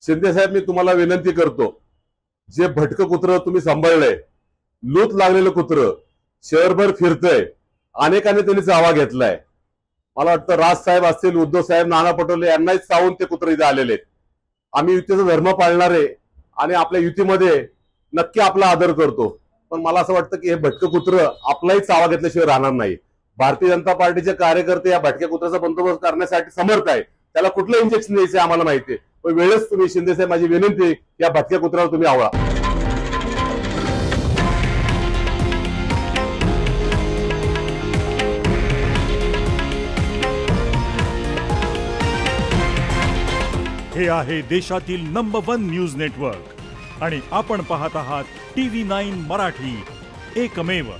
शिंदे साहेब, मी तुम्हाला विनंती करतो, जे भटकं कुत्र तुम्ही सांभाळलंय, लूत लागलेलं कुत्र शहरभर फिरतंय, अनेकांनी त्यांनी चावा घेतलाय. मला वाटतं राज साहेब असतील, उद्धव साहेब, नाना पटोले यांनाही चावून ते कुत्र इथे आलेले आहेत. आम्ही युतीचा धर्म पाळणारे आणि आपल्या युतीमध्ये नक्की आपला आदर करतो, पण मला असं वाटतं की हे भटकं कुत्र आपलाही चावा घेतल्याशिवाय राहणार नाही. भारतीय जनता पार्टीचे कार्यकर्ते या भटक्या कुत्र्याचा बंदोबस्त करण्यासाठी समर्थ आहे. त्याला कुठलं इंजेक्शन द्यायचं आम्हाला माहिती आहे, पण वेळेस तुम्ही शिंदे साहेब, माझी विनंती, या भटक्या कुत्र्याला तुम्ही आवळा. हे आहे देशातील नंबर 1 न्यूज नेटवर्क आणि आपण पाहत आहात TV9 मराठी, एकमेव.